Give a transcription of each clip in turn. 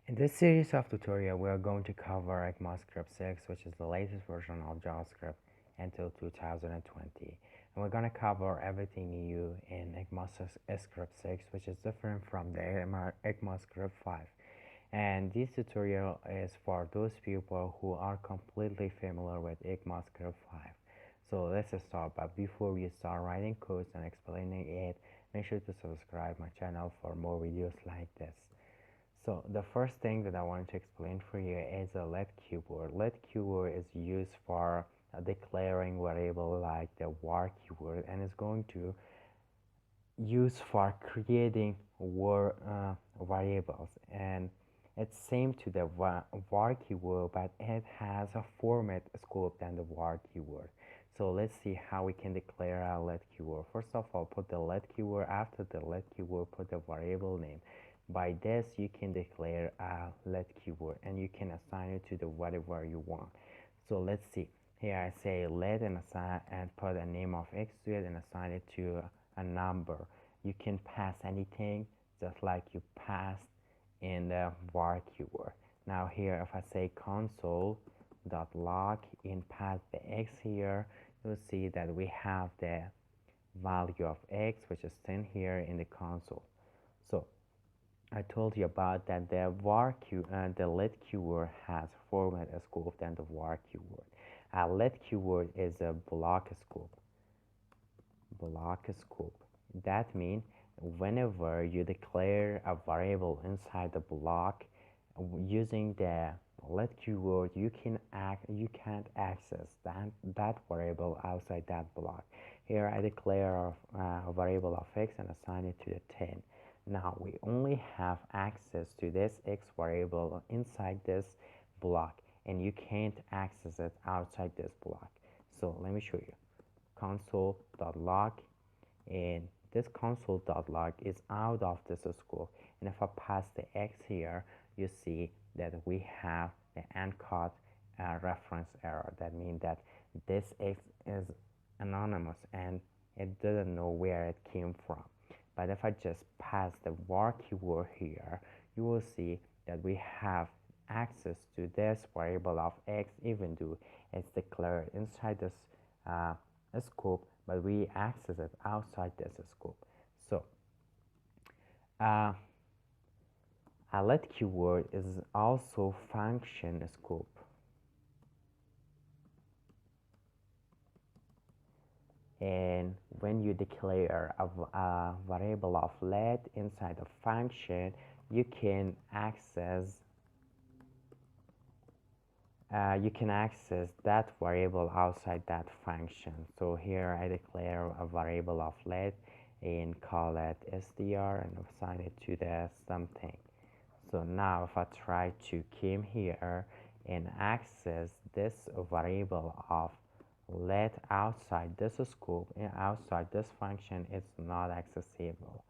In this series of tutorial, we are going to cover ECMAScript 6, which is the latest version of JavaScript until 2020. And we're going to cover everything new in ECMAScript 6, which is different from the ECMAScript 5. And this tutorial is for those people who are completely familiar with ECMAScript 5. So let's start, but before we start writing codes and explaining it, make sure to subscribe my channel for more videos like this. So the first thing that I want to explain for you is a let keyword. Let keyword is used for declaring variable like the var keyword, and is going to use for creating variables, and it's same to the var keyword, but it has a format scope than the var keyword. So let's see how we can declare a let keyword. First of all, put the let keyword. After the let keyword, put the variable name. By this, you can declare a let keyword, and you can assign it to the whatever you want. So let's see. Here I say let and assign and put a name of x to it and assign it to a number. You can pass anything just like you passed in the var keyword. Now here, if I say console.log in pass the x here, you'll see that we have the value of x, which is 10 here in the console. So I told you about that the the let keyword has format scope than the var keyword. A let keyword is a block scope. That means whenever you declare a variable inside the block using the let keyword, you can't access that variable outside that block. Here I declare a variable of x and assign it to the 10. Now we only have access to this x variable inside this block, and you can't access it outside this block. So let me show you. Console.log, and this console.log is out of this scope, and if I pass the x here, you see that we have the uncaught reference error. That means that this x is anonymous and it doesn't know where it came from. But if I just pass the var keyword here, you will see that we have access to this variable of x, even though it's declared inside this scope, but we access it outside this scope. So a let keyword is also function scope. And when you declare a variable of let inside a function, you can access that variable outside that function. So here I declare a variable of let and call it str and assign it to the something. So now if I try to come here and access this variable of let outside this scope and outside this function, it's not accessible.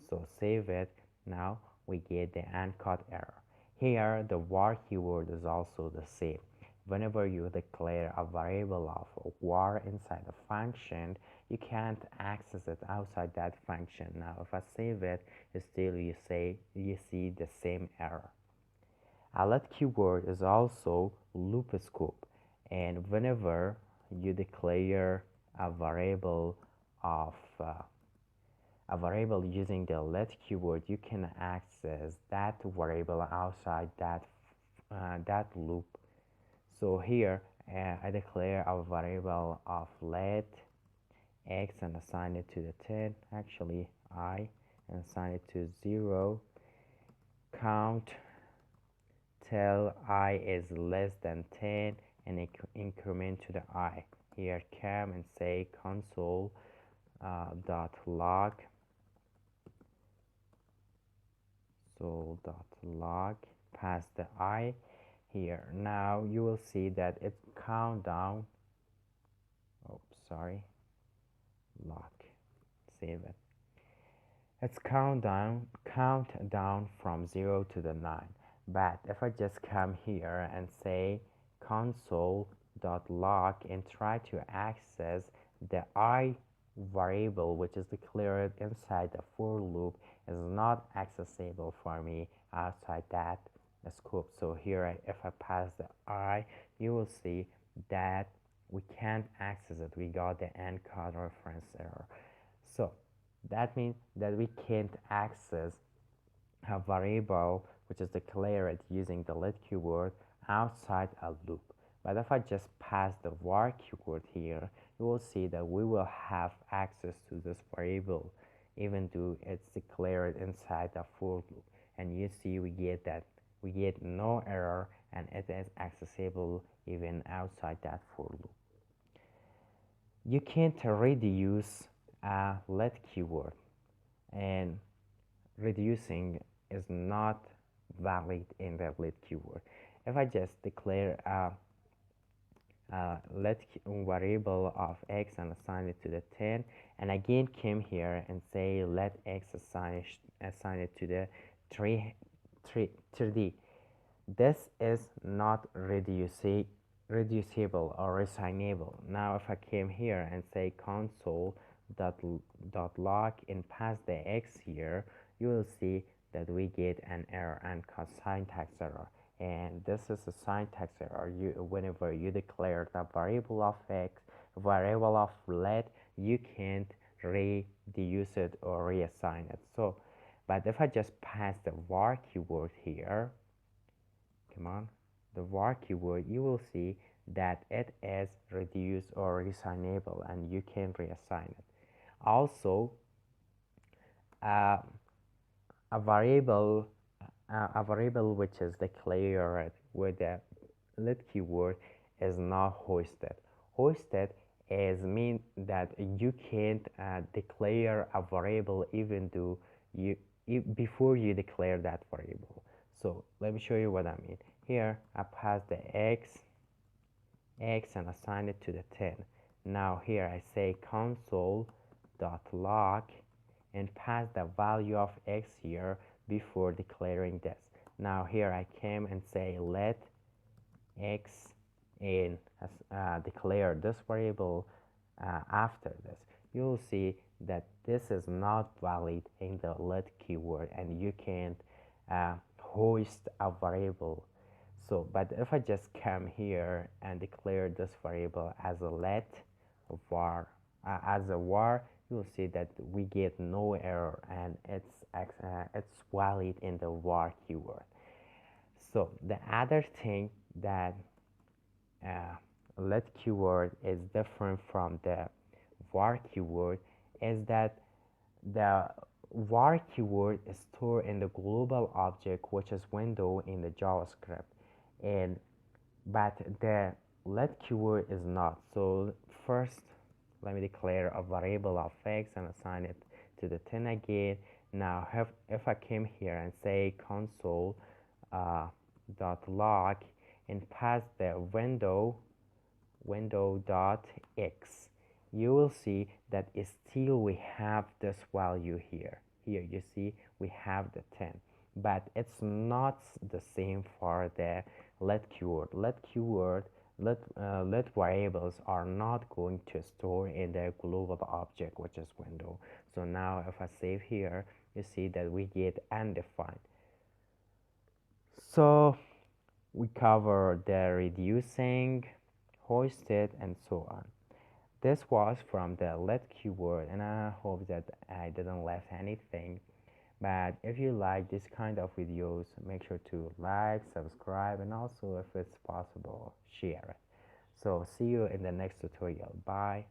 So save it. Now we get the uncaught error. Here the var keyword is also the same. Whenever you declare a variable of var inside a function, you can't access it outside that function. Now if I save it, still you see the same error. A let keyword is also loop scope, and whenever you declare a variable of a variable using the let keyword, you can access that variable outside that loop. So here I declare a variable of let x and assign it to the 10, actually I, and assign it to 0, count till I is less than 10, and increment to the I. Here come and say console dot log pass the I here. Now you will see that it count down, log, save it. It's count down from 0 to the 9. But if I just come here and say console.log and try to access the I variable, which is declared inside the for loop, is not accessible for me outside that scope. So here, if I pass the I, you will see that we can't access it. We got the encode reference error. So that means that we can't access a variable which is declared using the let keyword outside a loop. But if I just pass the var keyword here, you will see that we will have access to this variable even though it's declared inside a for loop. And you see we get no error and it is accessible even outside that for loop. You can't reduce a let keyword, and reducing is not valid in the let keyword. If I just declare a let variable of x and assign it to the 10, and again came here and say let x assign it to the 3D, this is not reducible or reassignable. Now if I came here and say console.log and pass the x here, you will see that we get an error and cause syntax error. And this is a syntax error. Whenever you declare the variable of x, variable of let, you can't reduce it or reassign it. So, but if I just pass the var keyword here, come on, the var keyword, you will see that it is reduced or reassignable and you can reassign it. Also, uh, a variable which is declared with the let keyword is not hoisted. Hoisted is mean that you can't declare a variable even though before you declare that variable. So let me show you what I mean. Here I pass the x and assign it to the 10. Now here I say console.log and pass the value of x here before declaring this. Now here I came and say let x and declare this variable after this. You will see that this is not valid in the let keyword and you can't hoist a variable. So, but if I just come here and declare this variable as a let var, you will see that we get no error and it's valid in the var keyword. So the other thing that let keyword is different from the var keyword is that the var keyword is stored in the global object, which is window in the JavaScript, and but the let keyword is not. So first, let me declare a variable of x and assign it to the 10 again. Now, if I came here and say console dot log and pass the window dot x, you will see that still we have this value here. Here you see we have the 10, but it's not the same for the let keyword. Let variables are not going to store in the global object, which is window. So now if I save here, you see that we get undefined. So we cover the reducing, hoisted, and so on. This was from the let keyword, and I hope that I didn't left anything. But if you like this kind of videos, make sure to like, subscribe, and also if it's possible, share it. So see you in the next tutorial. Bye.